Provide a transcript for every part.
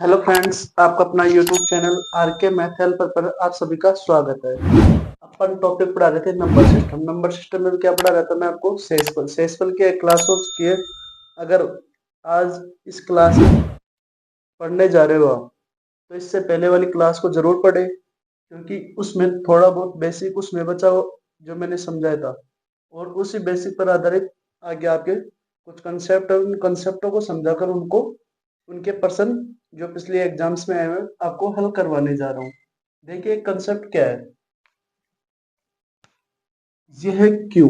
Hello friends, आपका अपना YouTube channel are के मैथ हेल्पर पर आप सभी का स्वागत है। अपन टॉपिक पढ़ा रहे थे नंबर सिस्टम में क्या पढ़ा रहा था मैं आपको सेसफल की एक क्लास हो चुकी है। अगर आज इस क्लास में पढ़ने जा रहे हो आप तो इससे पहले वाली क्लास को जरूर पढ़े, क्योंकि उसमें थोड़ा बहुत बेसिक उसमें बचा हो जो मैंने समझाया था, और उसी बेसिक पर आधारित आगे आपके कुछ कंसेप्ट है, उन कंसेप्टों को समझाकर उनको उनके प्रश्न जो पिछले एग्जाम्स में आए हुए हैं, आपको हल करवाने जा रहा हूँ। देखिए कंसेप्ट क्या है। यह है क्यू।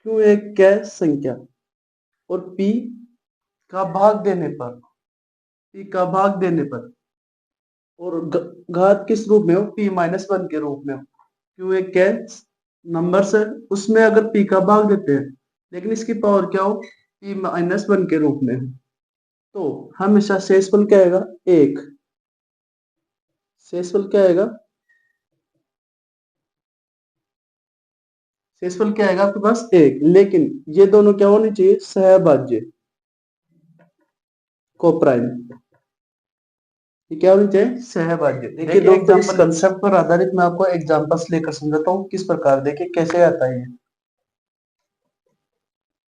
क्यू एक क्या है? संख्या। और पी का भाग देने पर, पी का भाग देने पर और घात किस रूप में हो? p-1 के रूप में हो। क्यू एक क्या है? नंबर्स है, उसमें अगर पी का भाग देते हैं लेकिन इसकी पावर क्या हो? p-1 के रूप में हो, तो हमेशा शेषफल क्या आएगा? एक। शेषफल क्या आएगा? शेषफल क्या आएगा आपके पास? एक। लेकिन ये दोनों क्या होने चाहिए? सहभाज्य, को प्राइम। ये क्या होनी चाहिए? सहभाज्य। देखिए दोस्तों, इस कंसेप्ट पर आधारित मैं आपको एग्जांपल्स लेकर समझाता हूँ किस प्रकार। देखिए कैसे आता है ये।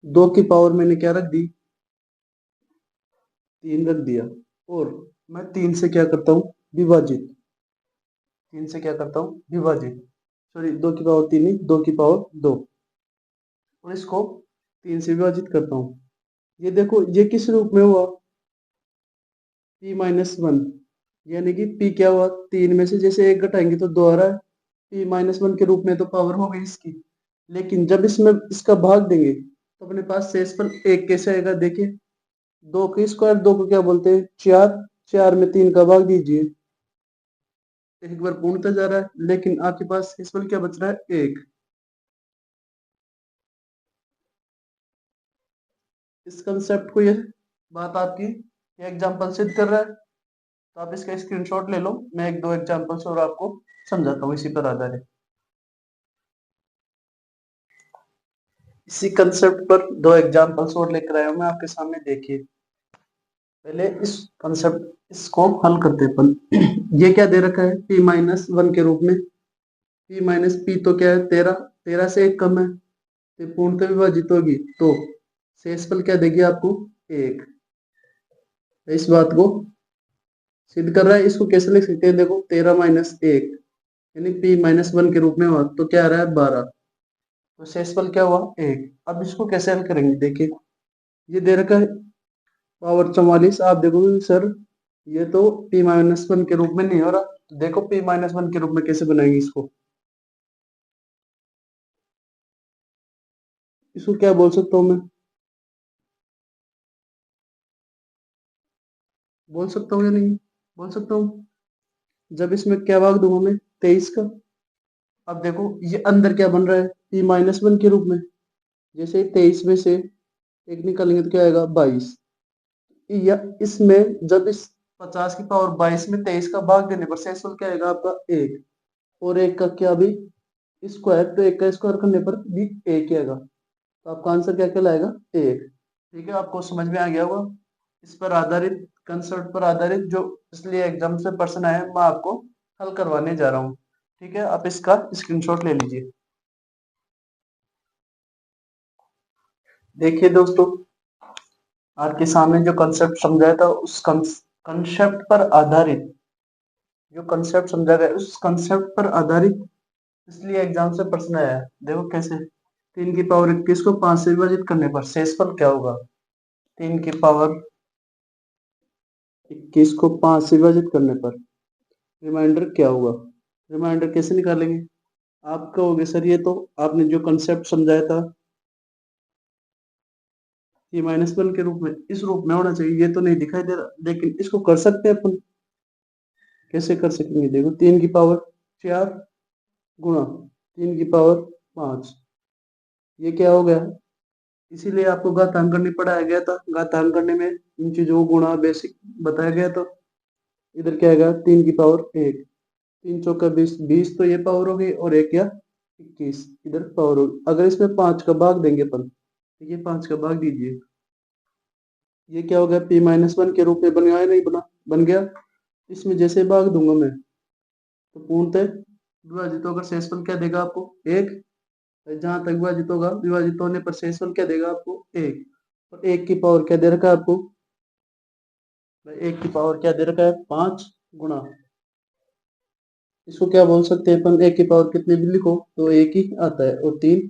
दो की पावर मैंने क्या रख दी? तीन रख दिया। और मैं तीन से क्या करता हूँ? विभाजित। तीन से क्या करता हूँ? विभाजित। सॉरी, दो की पावर तीन नहीं, दो की पावर दो। और इसको तीन से विभाजित करता हूँ। ये देखो ये किस रूप में हुआ? p-1, यानी कि p क्या हुआ? तीन में से जैसे एक घटाएंगे तो दो आ रहा है, p-1 के रूप में तो पावर हो गई इसकी। लेकिन जब इसमें इसका भाग देंगे तो अपने पास शेषफल एक कैसे आएगा? देखिए, दो का स्क्वायर, दो को क्या बोलते हैं? चार। चार में तीन का भाग दीजिए, एक बार पूर्णतः जा रहा है, लेकिन आपके पास शेषफल क्या बच रहा है? एक। इस कंसेप्ट को, ये बात आपकी ये एग्जांपल सिद्ध कर रहा है, तो आप इसका स्क्रीनशॉट ले लो। मैं एक दो एग्जांपल्स और आपको समझाता हूँ इसी पर आधारित। इसी कंसेप्ट पर दो एग्जांपल्स और लेकर आया हूं मैं आपके सामने। देखिए पहले इस कंसेप्ट इसको हल करते हैं अपन। ये क्या दे रखा है? p-1 के रूप में। p माइनस पी तो क्या है? 13। 13 से एक कम है तो पूर्णतः विभाजित होगी, तो शेषफल क्या देगी आपको? एक। इस बात को सिद्ध कर रहा है। इसको कैसे लिख सकते हैं? देखो, 13-1 यानी p-1 के रूप में हुआ तो क्या आ रहा है? 12। तो शेषफल क्या हुआ? एक। अब इसको कैसे हल करेंगे? देखिए ये दे रखा है पावर 44। आप देखोगे सर ये तो p-1 के रूप में नहीं हो रहा, तो देखो p-1 के रूप में कैसे बनाएंगे इसको। इसको क्या बोल सकता हूँ मैं? बोल सकता हूँ या नहीं? बोल सकता हूँ। जब इसमें क्या भाग दूंगा मैं? 23 का। अब देखो ये अंदर क्या बन रहा है? p-1 के रूप में। जैसे 23 में से एक निकालेंगे तो क्या आएगा? 22। या इसमें जब इस 50 की पावर 22 में 23 का भाग देने पर शेषफल क्या आएगा आपका? एक। और एक का क्या भी स्क्वायर, तो एक का स्क्वायर करने पर भी एक ही आएगा, तो आपका आंसर क्या कहलाएगा? एक। ठीक है, आपको समझ में आ गया होगा। इस पर आधारित कंसेप्ट पर आधारित जो इसलिए एग्जाम से प्रश्न आए मैं आपको हल करवाने जा रहा हूँ। ठीक है, आप इसका स्क्रीनशॉट ले लीजिए। देखिए दोस्तों, आपके सामने जो कंसेप्ट समझाया था उस कंसेप्ट पर आधारित, जो कंसेप्ट समझा गया उस कंसेप्ट पर आधारित इसलिए एग्जाम से प्रश्न आया है। देखो कैसे। 3 की पावर 21 को 5 से विभाजित करने पर शेषफल क्या होगा? 3 की पावर 21 को 5 से विभाजित करने पर रिमाइंडर क्या होगा? रिमाइंडर कैसे निकालेंगे? आप कहोगे सर ये तो आपने जो कंसेप्ट समझाया था p-1 के रूप में, इस रूप में होना चाहिए, ये तो नहीं दिखाई दे रहा, लेकिन इसको कर सकते हैं अपन। कैसे कर सकेंगे? देखो, 3 की पावर 4 गुणा 3 की पावर 5, ये क्या हो गया? इसीलिए आपको घातांक करने पढ़ाया गया था। घातांक करने में इन चीजों को गुणा बेसिक बताया गया था। इधर क्या आएगा? 3 की पावर 1। 3 चौका 20, 20 तो ये पावर हो गई, और एक या 21 इधर पावर होगी। अगर इसमें 5 का भाग देंगे अपन, तो ये 5 का भाग दीजिए, ये क्या हो गया, p-1 के रूप में बन गया है, नहीं बना, बन गया। इसमें जैसे भाग दूंगा मैं तो पूर्णतः विभाजित होकर शेषफल क्या देगा आपको, एक। जहां तक विभाजित होगा, विभाजित होने पर शेषफल क्या देगा आपको, एक। और एक की पावर क्या दे रखा है आपको, एक की पावर क्या दे रखा है, 5 गुणा। इसको क्या बोल सकते हैं अपन, एक की पावर कितने भी लिखो तो एक ही आता है, और 3,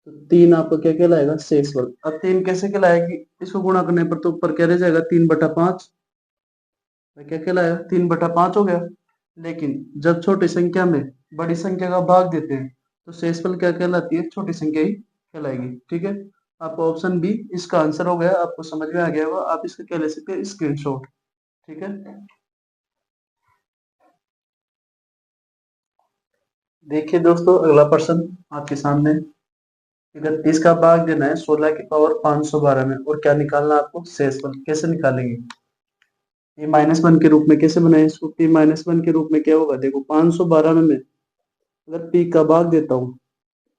तो 3 आपको क्या कहलाएगा, शेषफल। अब 3 कैसे कहलाएगी, इसको गुणा करने पर तो ऊपर क्या रह जाएगा, 3/5, क्या कहलाया, 3/5 हो गया। लेकिन जब छोटी संख्या में बड़ी संख्या का भाग देते हैं तो शेषफल क्या कहलाती है, छोटी संख्या ही कहलाएगी। ठीक है, आपको ऑप्शन बी इसका आंसर हो गया, आपको समझ में आ गया होगा, आप इसका क्या ले सकते हैं, स्क्रीनशॉट। ठीक है, देखिए दोस्तों, अगला प्रश्न आपके सामने। 31 का भाग देना है 16 की पावर 512 में, और क्या निकालना है आपको, शेषफल। कैसे निकालेंगे, p-1 के रूप में कैसे बनाए इसको, p-1 के रूप में क्या होगा, देखो 512 में मैं अगर p का भाग देता हूँ,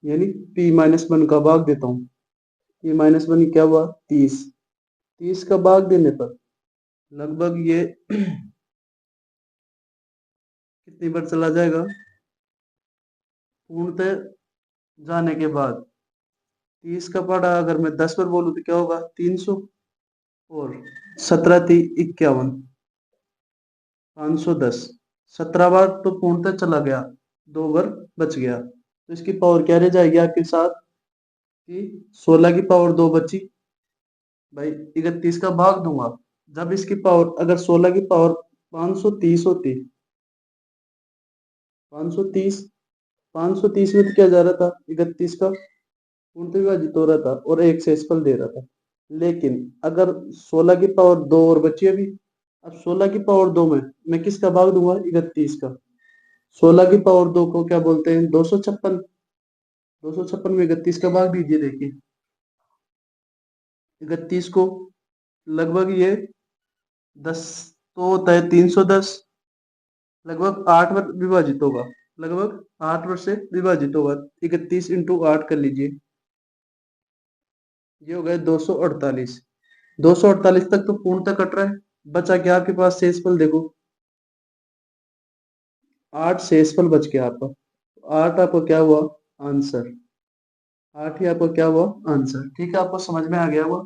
यानी p-1 का भाग देता हूँ, p-1 क्या हुआ, 30। 30 का भाग देने पर लगभग ये कितनी बार चला जाएगा, पूर्णतः जाने के बाद 30 का पढ़ा अगर मैं 10 बार बोलूं तो क्या होगा, 300, और 17 थी 51, 510। 17 बार तो पूर्णतः चला गया, 2 बार बच गया, तो इसकी पावर क्या रह जाएगी आपके साथ, कि 16 की पावर 2 बची। भाई 31 का भाग दूंगा, जब इसकी पावर अगर 16 की पावर 530 होती, 530, 530 में तो क्या जा रहा था, 31 का पूर्णतः विभाजित हो रहा था और एक शेषफल दे रहा था। लेकिन अगर 16 की पावर 2 और बची अभी, अब 16 की पावर 2 में मैं किसका भाग दूंगा, 31 का। 16 की पावर 2 को क्या बोलते हैं, 256। 256 में 31 का भाग दीजिए, देखिए 31 को लगभग ये 10 तो होता है, 310, लगभग 8 बार विभाजित होगा, लगभग 8 बार से विभाजित होगा। 31 × 8 कर लीजिए, ये हो गए 248। 248 तक तो पूर्णतः कट रहा है, बचा क्या आपके पास शेषफल, देखो 8 शेषफल बच गया आपका। 8 आपको क्या हुआ, आंसर। 8 ही आपको क्या हुआ, आंसर। ठीक है, आपको समझ में आ गया हुआ।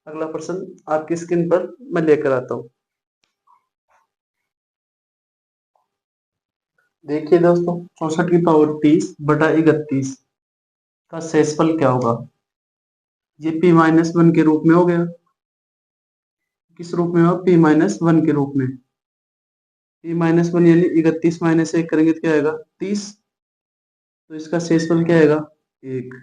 अगला प्रश्न आपकी स्क्रीन पर मैं लेकर आता हूँ। देखिए दोस्तों, 64 की पावर 30/31 का शेषफल क्या होगा। ये p-1 के रूप में हो गया, किस रूप में हो, p-1 के रूप में। p-1 यानी 31 माइनस 1 करेंगे तो क्या आएगा, 30, तो इसका शेषफल क्या आएगा, 1।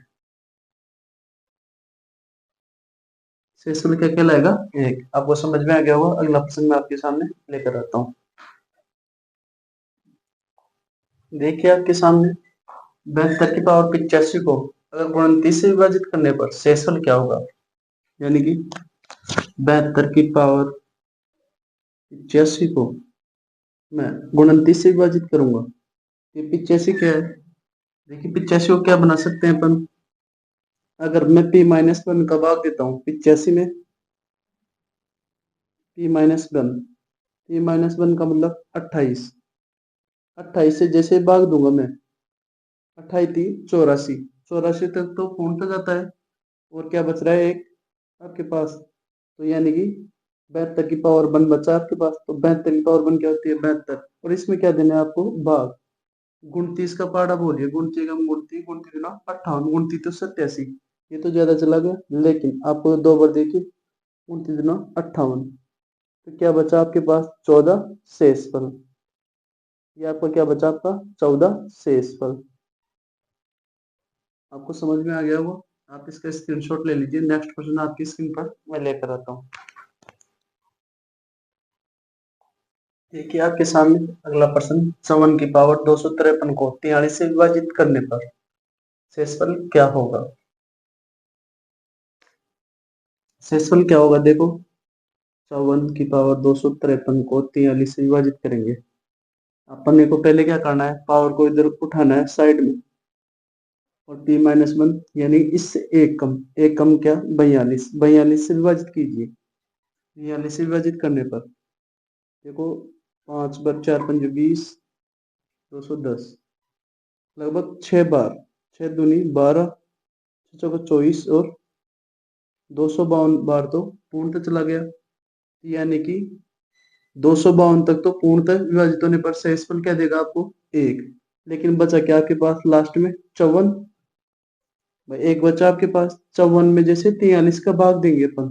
शेषफल क्या कहलाएगा, 1। आपको समझ में आ गया होगा। अगला प्रश्न मैं आपके सामने लेकर आता हूँ। देखिए आपके सामने, 72 की पावर 85 को अगर 29 से विभाजित करने पर शेषफल क्या होगा, यानी कि 72 की पावर 85 को मैं 29 से विभाजित करूंगा, ये 85 क्या है, देखिए 85 को क्या बना सकते हैं अपन, अगर मैं p-1 का भाग देता हूँ 85 में, p-1, p-1 का मतलब 28। 28 से जैसे भाग दूंगा मैं, 28 थी 84, 84 तक तो पूर्णतः जाता है, और क्या बच रहा है, एक आपके पास, तो यानी कि 72 की पावर 1 बचा आपके पास, तो 72 की पावर 1 क्या होती है, 72। और इसमें क्या देना है आपको, भाग। 29 का पार्ट बोलिए, गुणती का गुणती, गुणती देना 58, गुणती तो 87, ये तो ज्यादा चला गया, लेकिन आपको 2 बार देखिए, गुणती देना 58, तो क्या बचा आपके पास, 14 शेषफल। ये आपका क्या बचा, आपका 14 शेषफल। आपको समझ में आ गया होगा, आप इसका स्क्रीनशॉट ले लीजिए। नेक्स्ट क्वेश्चन आपकी स्क्रीन पर मैं लेकर आता हूँ। देखिए आपके सामने अगला प्रश्न, 54 की पावर 253 को 43 से विभाजित करने पर शेषफल क्या होगा। शेषफल क्या होगा, देखो 54 की पावर 253 को 43 से विभाजित करेंगे। अपन को पहले क्या करना है, पावर को इधर उठाना है साइड में, और t माइनस वन यानी इससे एक कम क्या 42, 42 से विभाजित कीजिए। 42 से विभाजित करने पर देखो 5 बार 4 पंजे 20, 210 लगभग 6 बार, 6 दूनी 12, 6 चौका 24 और 252 बार तो पूर्णतः चला गया, यानी कि 252 तक तो पूर्णतः विभाजित होने पर शेषफल क्या देगा आपको 1। लेकिन बचा क्या आपके पास लास्ट में 54, एक बचा आपके पास 54 में जैसे 43 का भाग देंगे अपन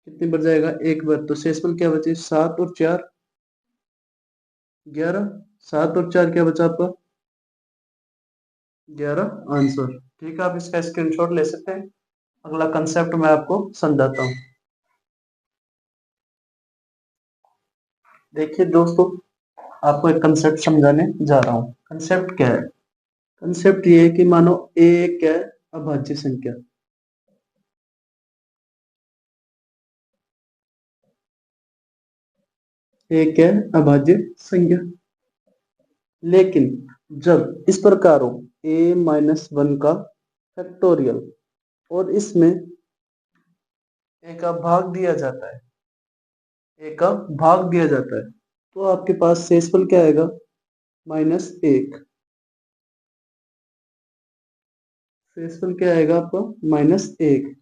कितने बच जाएगा 1 बार, तो शेषफल क्या बचे 7 और 4 11, 7 और 4 क्या बचा आपका 11 आंसर। ठीक है, आप इसका स्क्रीनशॉट ले सकते हैं। अगला कंसेप्ट मैं आपको समझाता हूँ। देखिए दोस्तों, आपको एक कंसेप्ट समझाने जा रहा हूँ। कंसेप्ट क्या है? कंसेप्ट ये है कि मानो ए एक क्या है अभाज्य संख्या, एक है अभाज्य संख्या, लेकिन जब इस प्रकार हो a माइनस वन का फैक्टोरियल और इसमें a का भाग दिया जाता है, a का भाग दिया जाता है, तो आपके पास शेषफल क्या आएगा -1। शेषफल क्या आएगा आपका -1।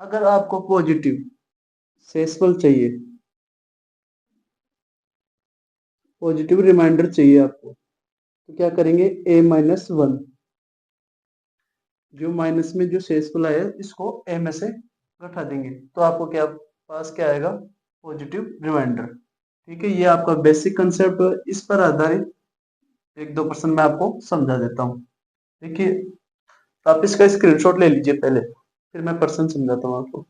अगर आपको पॉजिटिव शेषफल चाहिए, पॉजिटिव रिमाइंडर चाहिए आपको, तो क्या करेंगे a माइनस वन, जो माइनस में जो शेषफल आया इसको a में से घटा देंगे, तो आपको क्या पास क्या आएगा पॉजिटिव रिमाइंडर। ठीक है, ये आपका बेसिक कंसेप्ट है। इस पर आधारित 1-2% मैं आपको समझा देता हूँ। देखिए, आप इसका स्क्रीनशॉट ले लीजिए पहले, फिर मैं पर्सन समझाता हूँ आपको।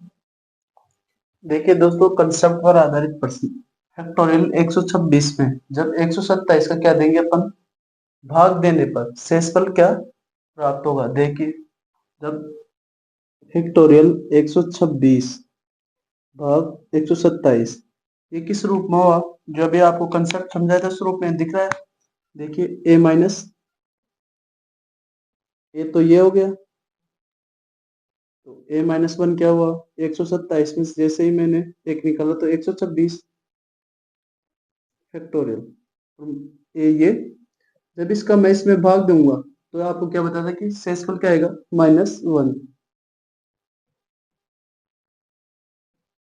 देखिए दोस्तों, कंसेप्ट पर आधारित पर्सन फैक्टोरियल 126 में जब 127 का क्या देंगे अपन भाग देने पर शेषफल क्या प्राप्त होगा। देखिए, जब फैक्टोरियल 126 भाग 127 ये किस रूप में हुआ, जो अभी आपको कंसेप्ट समझाया था उस रूप में दिख रहा है। देखिए a माइनस ए तो ये हो गया, तो a माइनस वन क्या हुआ 127 में से जैसे ही मैंने एक निकाला तो 126 फैक्टोरियल ये जब इसका मैं इसमें भाग दूंगा तो आपको क्या बताता कि शेषफल क्या आएगा -1।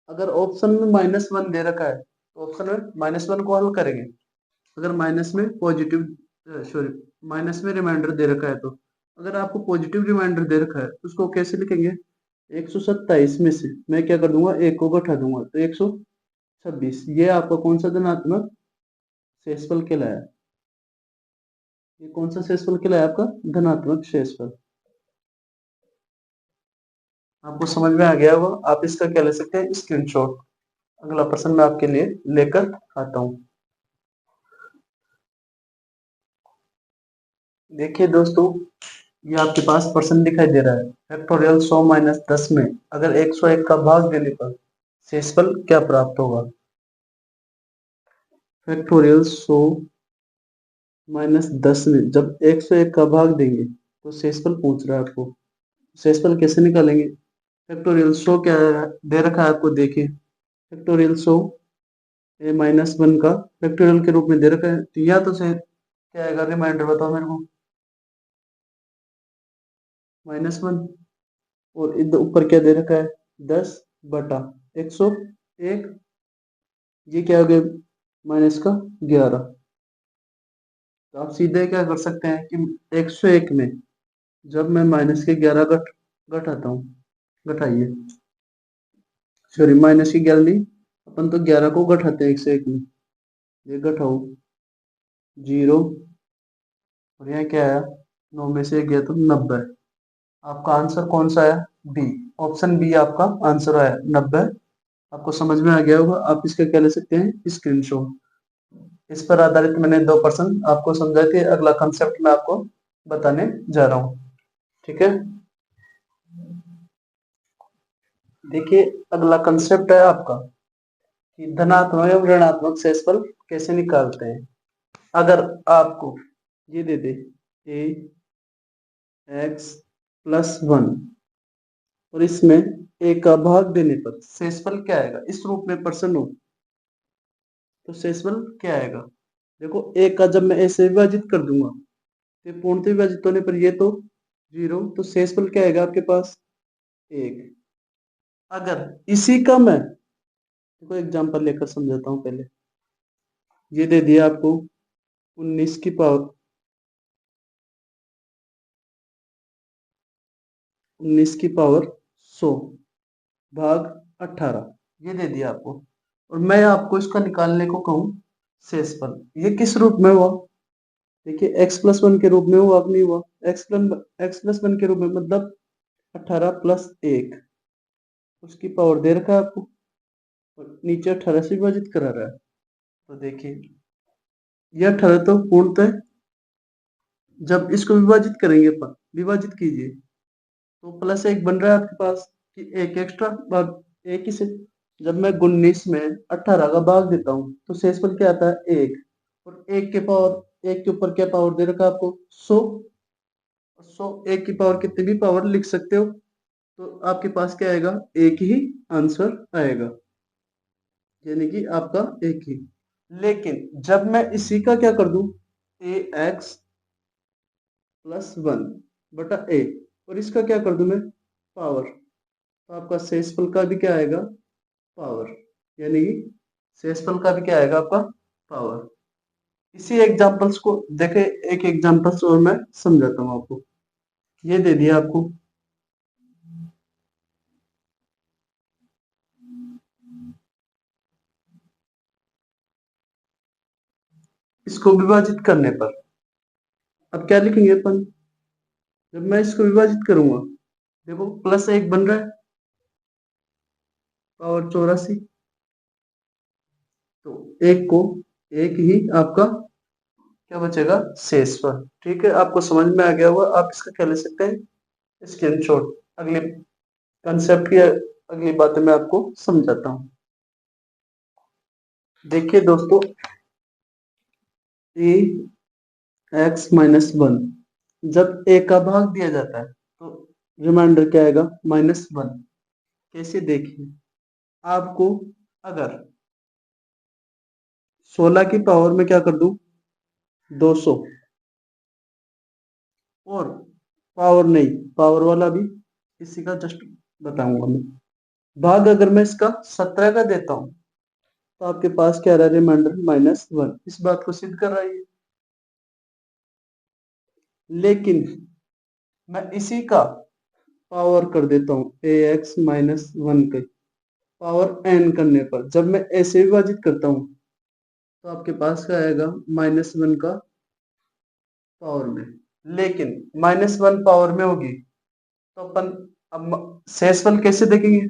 अगर ऑप्शन में -1 दे रखा है तो ऑप्शन में -1 को हल करेंगे। अगर माइनस में पॉजिटिव सॉरी माइनस में रिमाइंडर दे रखा है, तो अगर आपको पॉजिटिव रिमाइंडर दे रखा है तो उसको कैसे लिखेंगे 127 में से मैं क्या कर दूंगा एक को घटा दूंगा तो 126, ये आपका कौन सा धनात्मक शेषफल कहलाया। ये कौन सा शेषफल कहलाया आपका धनात्मक शेषफल। आपको समझ में आ गया होगा, आप इसका क्या ले सकते हैं स्क्रीनशॉट। अगला प्रश्न मैं आपके लिए लेकर आता हूँ। देखिए दोस्तों, ये आपके पास पर्सन दिखाई दे रहा है। फैक्टोरियल 100 माइनस 10 में अगर 101 का भाग देने पर शेषफल क्या प्राप्त होगा। फैक्टोरियल 100 माइनस 10 में जब 101 का भाग देंगे तो शेषफल पूछ रहा है आपको। शेषफल कैसे निकालेंगे। फैक्टोरियल 100 क्या दे रखा है आपको, देखिए फैक्टोरियल 100 ए माइनस वन का फैक्टोरियल के रूप में दे रखा है, तो या तो से क्या आएगा रिमाइंडर बताओ मेरे को -1, और इधर ऊपर क्या दे रखा है 10/101, ये क्या हो गया -11। तो आप सीधे क्या कर सकते हैं कि 101 में जब मैं -11 घटाता हूँ, घटाइए सॉरी -11 नहीं, अपन तो 11 को घटाते हैं 101 में, ये घटाओ 0 और यहाँ क्या आया 9 में से 1 गया तो 90। आपका आंसर कौन सा आया बी, ऑप्शन बी आपका आंसर आया 90। आपको समझ में आ गया होगा, आप इसका क्या ले सकते हैं स्क्रीनशॉट। इस पर आधारित मैंने 2% आपको समझाए थे। अगला कंसेप्ट मैं आपको बताने जा रहा हूँ। ठीक है, देखिए अगला कंसेप्ट है आपका कि धनात्मक एवं ऋणात्मक शेषफल कैसे निकालते हैं। अगर आपको ये दे दे ए एक्स +1 और इसमें a का भाग देने पर शेषफल क्या आएगा? इस रूप में परसेंट हो तो शेषफल क्या आएगा? देखो a का जब मैं a से विभाजित कर दूंगा तो पूर्णतः विभाजित होने पर ये तो 0, तो शेषफल क्या आएगा आपके पास? 1। अगर इसी का मैं देखो एग्जांपल लेकर समझाता हूँ पहले। ये दे दिया आपको 19 की पावर 100 भाग 18 ये दे दिया आपको, और मैं आपको इसका निकालने को कहूँ शेषफल, ये किस रूप में हुआ? देखिए x+1 के रूप में हुआ कि नहीं हुआ? x+1 के रूप में मतलब 18 + 1 उसकी पावर दे रखा है आपको और नीचे 18 से विभाजित करा रहा है। तो देखिए यह 18 तो पूर्णतः जब इसको विभाजित करेंगे अपन, विभाजित कीजिए तो +1 बन रहा है आपके पास कि एक एक्स्ट्रा भाग एक ही से। जब मैं 19 में 18 का भाग देता हूँ तो शेषफल क्या आता है? 1। और 1 के पावर 1 के ऊपर क्या पावर दे रखा है आपको? 100। 100 1 की पावर कितनी भी पावर लिख सकते हो, तो आपके पास क्या आएगा? एक ही आंसर आएगा, यानी कि आपका एक ही। लेकिन जब मैं इसी का क्या कर दूं? ax+1/a और इसका क्या कर दूं मैं? पावर, तो आपका शेषफल का भी क्या आएगा? पावर, यानी कि शेषफल का भी क्या आएगा आपका? पावर। इसी एग्जांपल्स को देखे, एक एग्जांपल्स और मैं समझाता हूँ आपको। ये दे दिया आपको इसको विभाजित करने पर अब क्या लिखेंगे अपन? जब मैं इसको विभाजित करूंगा देखो +1 बन रहा है, पावर 84, तो एक को एक ही आपका क्या बचेगा? शेषफल। ठीक है, आपको समझ में आ गया होगा, आप इसका क्या ले सकते हैं? स्क्रीनशॉट। अगले कंसेप्ट की अगली बातें मैं आपको समझाता हूँ। देखिए दोस्तों, ax-1 जब a का भाग दिया जाता है तो रिमाइंडर क्या आएगा? -1। कैसे? देखिए आपको अगर 16 की पावर में क्या कर दूं? 200 और पावर नहीं, पावर वाला भी इसी का जस्ट बताऊंगा मैं। भाग अगर मैं इसका 17 का देता हूं तो आपके पास क्या रहा? रिमाइंडर -1। इस बात को सिद्ध कर रहा है ये। लेकिन मैं इसी का पावर कर देता हूँ ax-1 के पावर n करने पर, जब मैं ऐसे विभाजित करता हूँ तो आपके पास क्या आएगा? -1 का पावर में। लेकिन -1 पावर में होगी तो अपन अब शेषफल कैसे देखेंगे?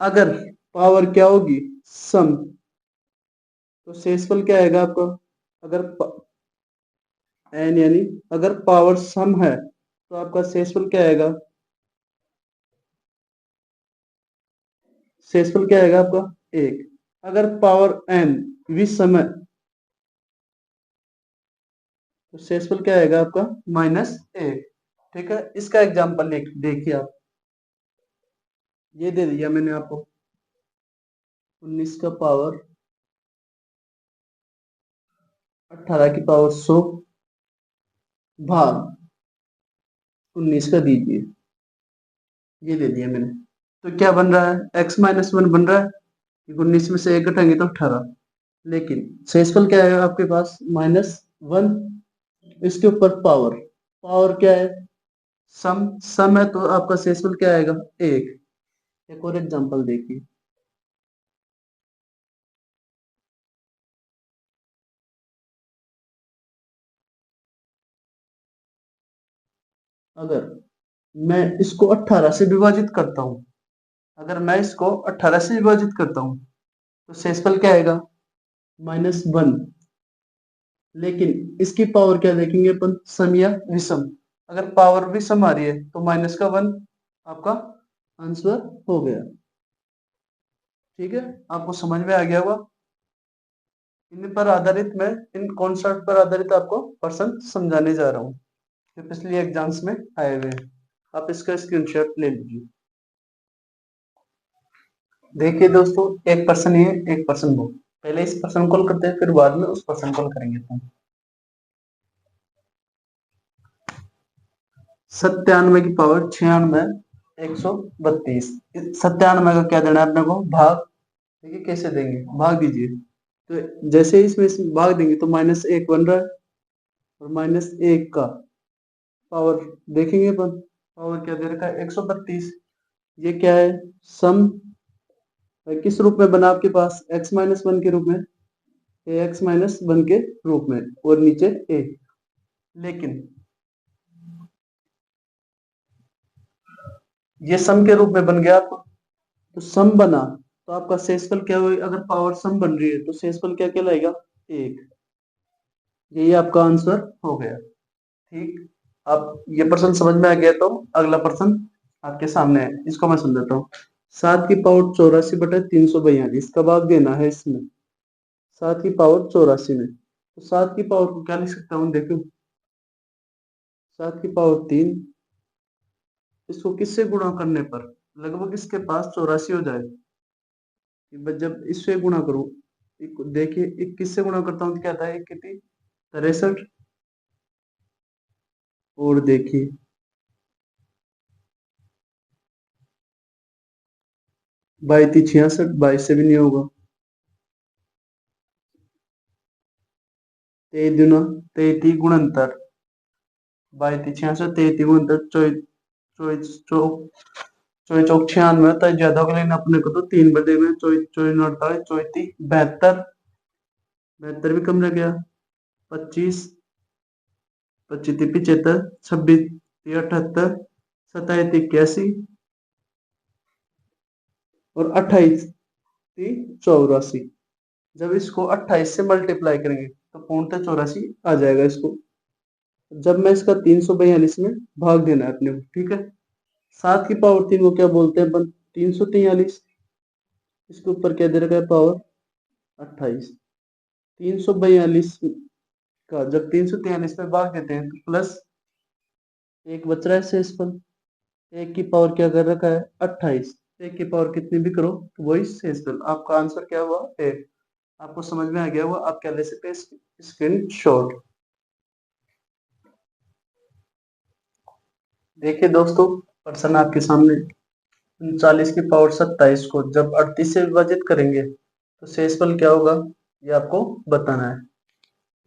अगर पावर क्या होगी? सम, तो शेषफल क्या आएगा आपका? अगर n यानी अगर पावर सम है तो आपका शेषफल क्या आएगा? शेषफल क्या आएगा आपका? 1। अगर पावर n विषम है तो शेषफल क्या आएगा आपका? -1। ठीक है, इसका एग्जांपल देखिए आप। ये दे दिया मैंने आपको 19 का पावर 18 की पावर 100 भाग 19 का दीजिए, ये दे दिया मैंने। तो क्या बन रहा है? x-1 बन रहा है, 19 में से 1 घटाएंगे तो 18। लेकिन शेषफल क्या है आपके पास? -1। इसके ऊपर पावर, पावर क्या है? सम, सम है तो आपका शेषफल क्या आएगा? 1। एक और एग्जांपल देखिए। अगर मैं इसको 18 से विभाजित करता हूं, अगर मैं इसको 18 से विभाजित करता हूं तो शेषफल क्या आएगा? -1। लेकिन इसकी पावर क्या देखेंगे अपन? सम या विषम। अगर पावर विषम आ रही है तो -1 आपका आंसर हो गया। ठीक है, आपको समझ में आ गया होगा। इन पर आधारित मैं इन कॉन्सेप्ट पर आधारित आपको पर्सन समझाने जा रहा हूँ जो पिछले एग्जाम्स में आए हुए हैं। आप इसका स्क्रीनशॉट ले लीजिए। देखिए दोस्तों, एक पर्सन ये, एक पर्सन वो। पहले इस पर्सन कॉल करते हैं, फिर बाद में उस पर्सन कॉल करेंगे। तो 97 की पावर 96 132। 97 का क्या देना है अपने को? भाग। देखिए कैसे देंगे, भाग दीजिए। तो जैसे ही इसमें भाग देंगे तो -1 बन रहा है, और -1 का पावर देखेंगे अपन। पावर क्या दे रखा है? 132। ये क्या है? सम। किस रूप में बना आपके पास? x-1 के रूप में, ax-1 के रूप में, और नीचे a। लेकिन ये सम के रूप में बन गया आपको, तो सम बना, तो आपका शेषफल क्या होगा? अगर पावर सम बन रही है तो शेषफल क्या कहलाएगा? 1। यही आपका आंसर हो गया। ठीक। आप ये प्रश्न समझ में आ गया तो अगला प्रश्न आपके सामने है, इसको मैं समझाता हूँ। 7 की पावर 84/342 का भाग देना है इसमें। 7 की पावर 84 में, तो 7 की पावर को क्या लिख सकता हूँ? देखो, 7 की पावर 3, इसको किससे गुणा करने पर लगभग इसके पास 84 हो जाए। जब इससे गुणा करूं, देखिए 21 से गुणा करता हूं तो क्या आता है? 1 कितनी? 63। और देखिए 22 66, 22 से भी नहीं होगा। 23 दूना 33 गुणनतर, 22 66, 33 गुणनतर 24 चौबीस चौक 96 होता है ज्यादा होगा, लेकिन अपने को तो 3 बटे में 24 24 48 34 72। 72 भी कम रह गया। 25 25 75, 26 78, 27 81, और 28 84। जब इसको 28 से मल्टीप्लाई करेंगे तो पूर्णतः 84 आ जाएगा इसको। जब मैं इसका 342 में भाग देना है अपने को, ठीक है। 7 की पावर 3 को क्या बोलते हैं अपन? 343। इसके ऊपर क्या दे रखा है? पावर 28। 342 का जब 343 में भाग देते हैं तो प्लस एक बच रहा है शेषफल। एक की पावर क्या कर रखा है? 28। एक की पावर कितनी भी करो तो वही शेषफल। आपका आंसर क्या हुआ? 1। आपको समझ में आ गया हुआ, आप क्या ले सकते हैं? Screen shot. देखिए दोस्तों, प्रश्न आपके सामने। 39 की पावर 27 को जब 38 से विभाजित करेंगे तो शेषफल क्या होगा, ये आपको बताना है।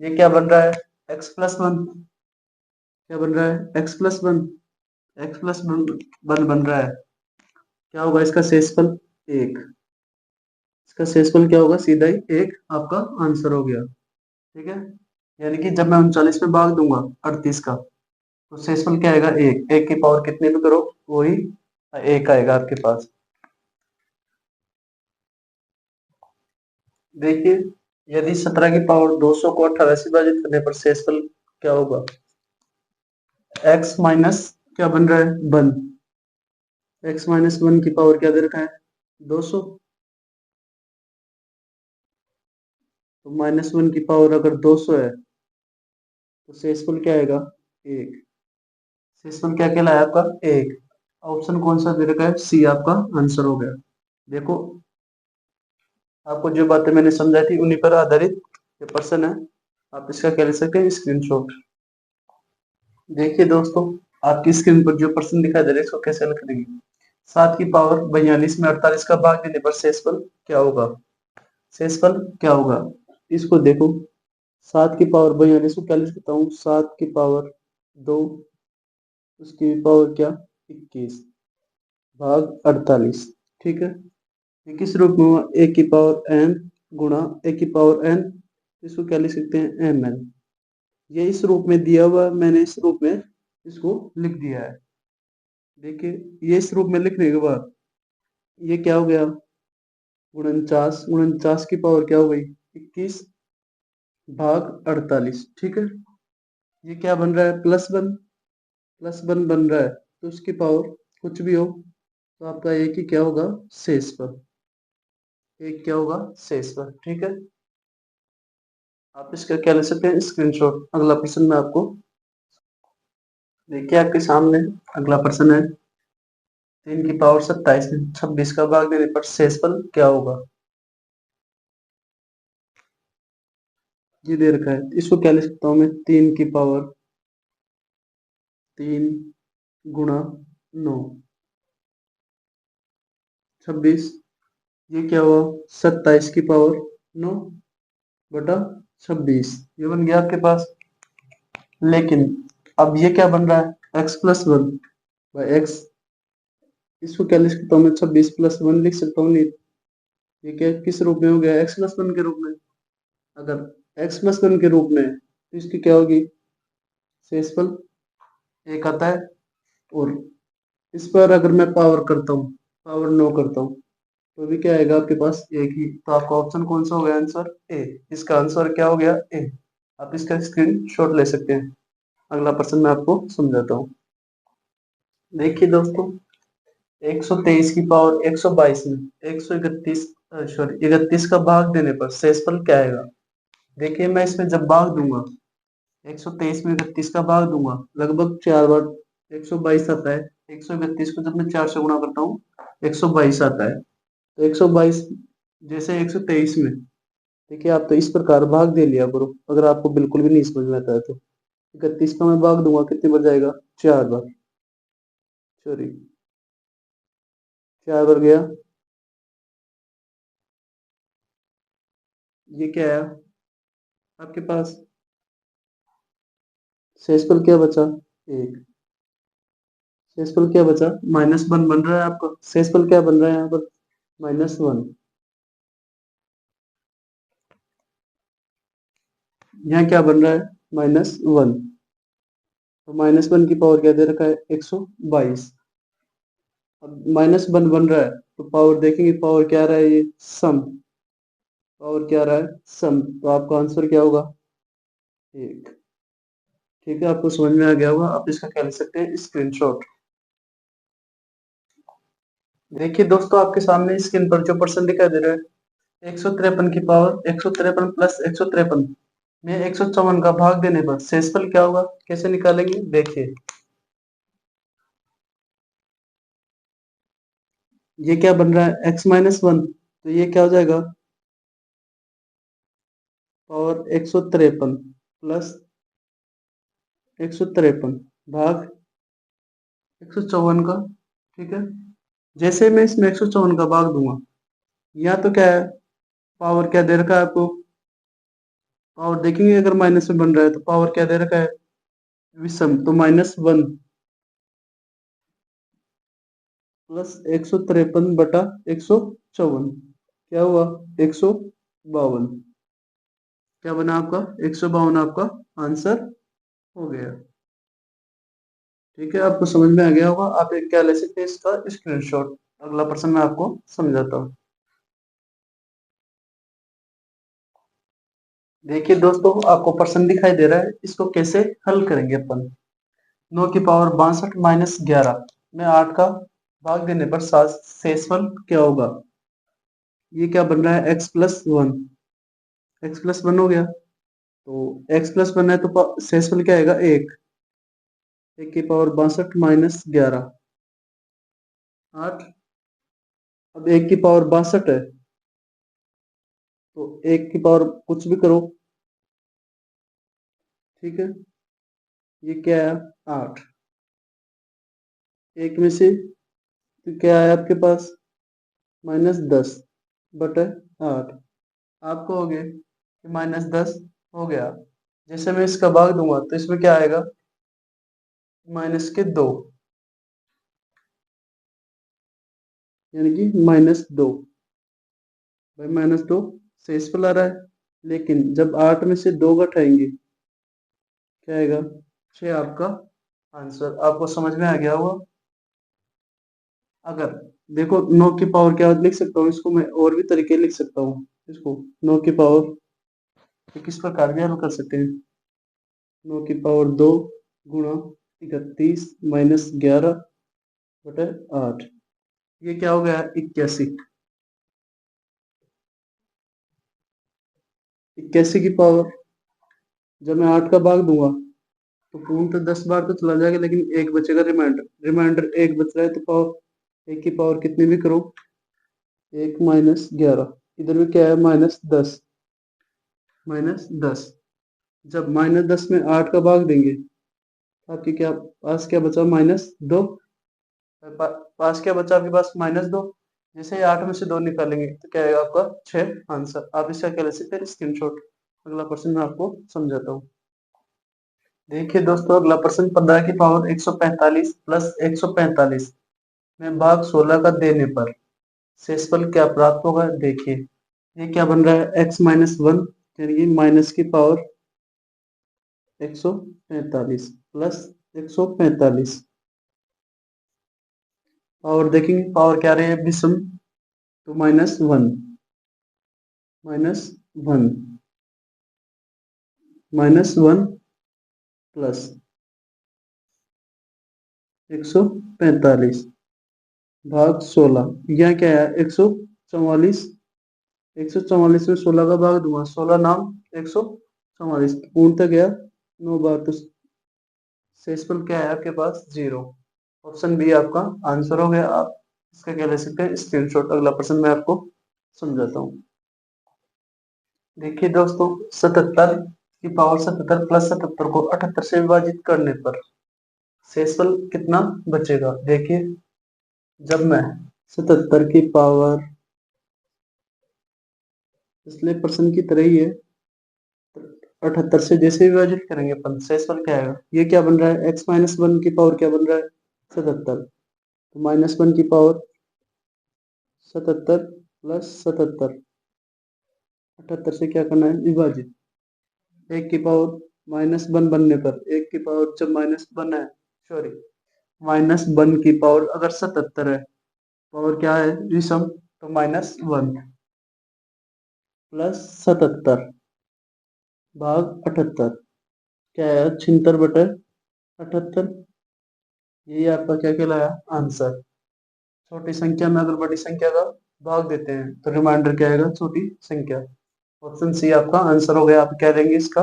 ये क्या बन रहा है? x+1। क्या बन रहा है? x+1। x+1 बन रहा है। क्या होगा इसका शेषफल? 1। इसका शेषफल क्या होगा? सीधा ही 1 आपका आंसर हो गया। ठीक है। यानी कि जब मैं 39 में भाग दूंगा 38 का, तो शेषफल क्या आएगा? 1। 1 की पावर कितनी भी करो वही 1 आएगा आपके पास। देखिए, यदि 17 की पावर 200 को 18 से विभाजित करने पर शेषफल क्या होगा? x माइनस क्या बन रहा है? 1। x-1 की पावर क्या दे रखा है? 200। तो -1 की पावर अगर 200 है तो शेषफल क्या आएगा? 1। शेषफल क्या कहलाया आपका? 1। ऑप्शन कौन सा दे रखा है? सी आपका आंसर हो गया। देखो, आपको जो बातें मैंने समझाई थी उन्हीं पर आधारित ये प्रश्न है। आप इसका क्या ले सकते हैं? स्क्रीनशॉट। देखिए दोस्तों, आपकी स्क्रीन पर जो प्रश्न दिखाई दे रहा है इसको कैसे हल करेंगे। 7 की पावर 42 में 48 का भाग देने पर शेषफल क्या होगा? शेषफल क्या होगा? इसको देखो, 7 की पावर 42 को क्या लिख सकता हूँ? 7 की पावर 2, उसकी पावर क्या? 21 भाग 48। ठीक है। ये किस रूप में हुआ? ए की पावर एन गुणा ए की पावर एन, इसको क्या लिख सकते हैं? M N. ये इस रूप में दिया हुआ, मैंने इस रूप में इसको लिख दिया है। देखिए, ये इस रूप में लिखने के बाद ये क्या हो गया? 49। 49 की पावर क्या हो गई? 21 भाग 48। ठीक है। ये क्या बन रहा है? +1। +1 बन रहा है, तो उसकी पावर कुछ भी हो तो आपका एक ही क्या होगा? शेषफल। एक क्या होगा? शेषफल। ठीक है। आप इसका क्या ले सकते हैं? स्क्रीनशॉट। अगला प्रश्न मैं आपको देखिए आपके सामने अगला प्रश्न है, 3 की पावर 27 में 26 का भाग देने पर शेषफल क्या होगा। ये दे रखा है, इसको क्या लिख सकता हूँ मैं, 3 गुणा 9, 26, ये क्या हुआ, 27 की पावर 9 बटा 26, ये बन गया आपके पास। लेकिन अब ये क्या बन रहा है, x+1/x, इसको क्या लिख सकता हूँ मैं, 26+1 लिख सकता हूँ, नहीं, ये क्या किस रूप में हो गया, x+1 के रूप में। अगर x+1 के रूप में तो इसकी क्या होगी, शेषफल 1 आता है। और इस पर अगर मैं पावर करता हूँ, पावर 9 करता हूँ, तो भी क्या आएगा आपके पास, एक ही। तो आपका ऑप्शन कौन सा हो गया, आंसर ए। इसका आंसर क्या हो गया, ए। आप इसका स्क्रीन शॉट ले सकते हैं। अगला प्रश्न मैं आपको समझाता हूँ। देखिए दोस्तों, 123 की पावर 122 में 131, सॉरी 31 का भाग देने पर शेषफल क्या आएगा। देखिए मैं इसमें जब भाग दूंगा, 123 में 31 का भाग दूंगा, लगभग 4 बार 122 आता है। 131 को जब मैं 4 से गुणा करता हूँ, 122 आता है। तो 122 जैसे 123 में, देखिए आप तो इस प्रकार भाग दे लिया करो, अगर आपको बिल्कुल भी नहीं समझ में आता है तो। 31 का मैं भाग दूंगा, कितनी बार जाएगा, 4 बार, सॉरी 4 बार गया। ये क्या है आपके पास, शेषफल क्या बचा, 1। शेषफल क्या बचा, -1 बन रहा है आपका, शेषफल क्या बन रहा है यहाँ पर, -1। यहाँ क्या बन रहा है, -1। तो -1 की पावर क्या दे रखा है, 122। अब -1 बन रहा है, तो पावर देखेंगे, पावर क्या आ रहा है, ये सम, पावर क्या आ रहा है, सम। तो आपका आंसर क्या होगा, 1। ठीक है, आपको समझ में आ गया होगा, आप इसका क्या लिख सकते हैं, स्क्रीनशॉट। देखिए दोस्तों, आपके सामने स्क्रीन पर जो पर्सन दिखाई दे रहा है, 153 की पावर 153 प्लस 153 में 154 का भाग देने पर शेषफल क्या होगा, कैसे निकालेंगे, देखिए। ये क्या बन रहा है, x-1, तो ये क्या हो जाएगा, पावर 153 प्लस 153 भाग 154 का। ठीक है, जैसे मैं इसमें 154 का भाग दूंगा, या तो क्या है, पावर क्या दे रखा है आपको, पावर देखेंगे, अगर माइनस में बन रहा है तो पावर क्या दे रखा है, विषम, तो -1 प्लस 153/154, क्या हुआ, 152। क्या बना आपका, 152 आपका आंसर हो गया। ठीक है, आपको समझ में आ गया होगा, आप एक क्या ले सकते हैं, इसका स्क्रीनशॉट। अगला प्रश्न मैं आपको समझाता हूँ। देखिए दोस्तों, आपको प्रश्न दिखाई दे रहा है, इसको कैसे हल करेंगे अपन। 9 की पावर 62 - 11 में 8 का भाग देने पर शेषफल क्या होगा। ये क्या बन रहा है, x+1, x+1 हो गया। तो x+1 है तो शेषफल क्या आएगा, 1। 1 की पावर 62 - 11, 8। अब 1 की पावर 62 है, तो 1 की पावर कुछ भी करो, ठीक है। ये क्या है, 8। एक में से तो क्या है आपके पास, -10/8। आपको हो गए कि -10 हो गया। जैसे मैं इसका भाग दूंगा, तो इसमें क्या आएगा, -2, यानी कि -2। भाई -2 शेषफल आ रहा है, लेकिन जब 8 में से 2 घटाएंगे, क्या आएगा, 6 आपका आंसर। आपको समझ में आ गया होगा। अगर देखो, 9 की पावर क्या लिख सकता हूँ, इसको मैं और भी तरीके लिख सकता हूँ। इसको 9 की पावर किस प्रकार भी हल कर सकते हैं, 9 की पावर 2 गुणा 31 - 11/8। ये क्या हो गया, 81। 81 की पावर, जब मैं 8 का भाग दूंगा, तो पूर्ण तो 10 बार तो चला जाएगा, लेकिन एक बचेगा रिमाइंडर एक बच रहा है, तो पावर एक की पावर कितनी भी करो, 1 - 11। इधर भी क्या है, -10। जब -10 में 8 का भाग देंगे तो आपके क्या पास क्या बचा, -2। पास क्या बचा आपके पास, -2। जैसे ही 8 में से 2 निकालेंगे तो क्या आएगा आपका 6 आंसर। आप इसका क्या ले सकते हैं, स्क्रीनशॉट। अगला प्रश्न मैं आपको समझाता हूँ। देखिए दोस्तों, अगला प्रश्न, 15 की पावर 145 प्लस 145 में भाग 16 का देने पर शेषफल क्या प्राप्त होगा। देखिए ये क्या बन रहा है, x-1, यानी कि माइनस की पावर 145 प्लस 145। पावर देखेंगे, पावर क्या रही है, विषम, तो -1, -1, -1 प्लस 145 भाग 16। यहाँ क्या है, 144। 144 में 16 का भाग दूंगा, 16 नाम 144, पूर्णतः गया 9 बार, तो शेषफल क्या है आपके पास, 0। ऑप्शन बी आपका आंसर हो गया। आप इसका क्या ले सकते हैं, स्क्रीनशॉट। अगला प्रश्न मैं आपको समझाता हूँ। देखिए दोस्तों, 77 की पावर 77 प्लस 77 को 78 से विभाजित करने पर शेषफल कितना बचेगा। देखिए जब मैं 77 की पावर, पिछले प्रश्न की तरह ही है, 78 से जैसे विभाजित करेंगे अपन, शेषफल क्या आएगा, ये क्या बन रहा है, x-1 की पावर क्या बन रहा है, 77। तो -1 की पावर 77 प्लस 77, 78 से क्या करना है, विभाजित। एक की पावर -1 बनने पर, एक की पावर जब -1 है, सॉरी, -1 की पावर अगर 77 है, पावर क्या है, विषम, तो -1 प्लस 77 भाग 78, क्या है, 76/78। यही आपका क्या कहलाया, आंसर। छोटी संख्या में अगर बड़ी संख्या का भाग देते हैं तो रिमाइंडर क्या आएगा, छोटी संख्या। ऑप्शन सी आपका आंसर हो गया। आप क्या लेंगे इसका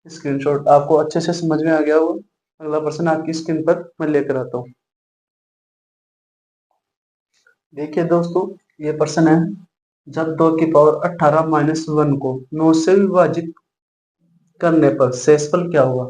स्क्रीनशॉट। आपको अच्छे से समझ में आ गया हो। अगला प्रश्न आपकी स्क्रीन पर मैं लेकर आता हूँ। देखिए दोस्तों, ये प्रश्न है, जब 2 की पावर 18 -1 को 9 से विभाजित करने पर शेषफल क्या होगा।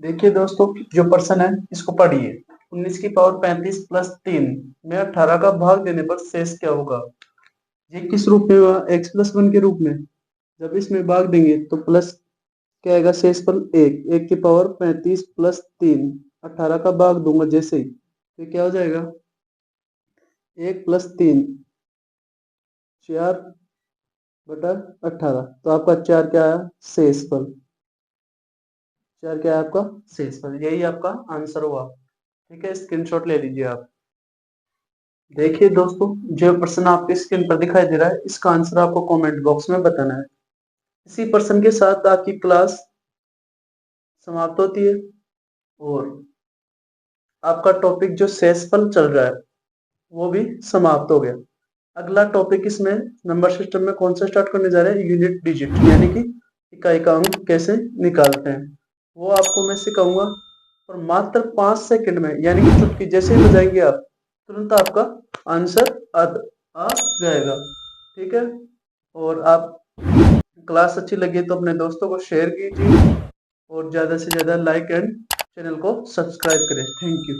देखिए दोस्तों, जो प्रश्न है इसको पढ़िए। 19 की पावर 35 प्लस 3 में 18 का भाग देने पर शेष क्या होगा। ये किस रूप में हुआ, x+1 के रूप में। जब इसमें भाग देंगे तो प्लस क्या आएगा, शेषफल 1। 1 की पावर 35 प्लस 3, 18 का भाग दूंगा जैसे ही, तो क्या हो जाएगा, 1 + 3, 4/18। तो आपका 4 क्या है, शेषफल। 4 क्या है आपका, शेषफल। यही आपका आंसर हुआ। ठीक है, स्क्रीनशॉट ले लीजिए आप। देखिए दोस्तों, जो प्रश्न आपके स्क्रीन पर दिखाई दे रहा है, इसका आंसर आपको कमेंट बॉक्स में बताना है। इसी प्रश्न के साथ आपकी क्लास समाप्त होती है और आपका टॉपिक जो शेषफल चल रहा है वो भी समाप्त हो गया। अगला टॉपिक इसमें नंबर सिस्टम में कौन सा स्टार्ट करने जा रहे हैं, यूनिट डिजिट, यानी कि इकाई का अंक कैसे निकालते हैं, वो आपको मैं सिखाऊंगा। और मात्र 5 सेकंड में, यानी कि चुटकी जैसे ही बजाएंगे आप, तुरंत आपका आंसर आ जाएगा। ठीक है, और आप क्लास अच्छी लगी तो अपने दोस्तों को शेयर कीजिए और ज़्यादा से ज़्यादा लाइक एंड चैनल को सब्सक्राइब करें। Thank you.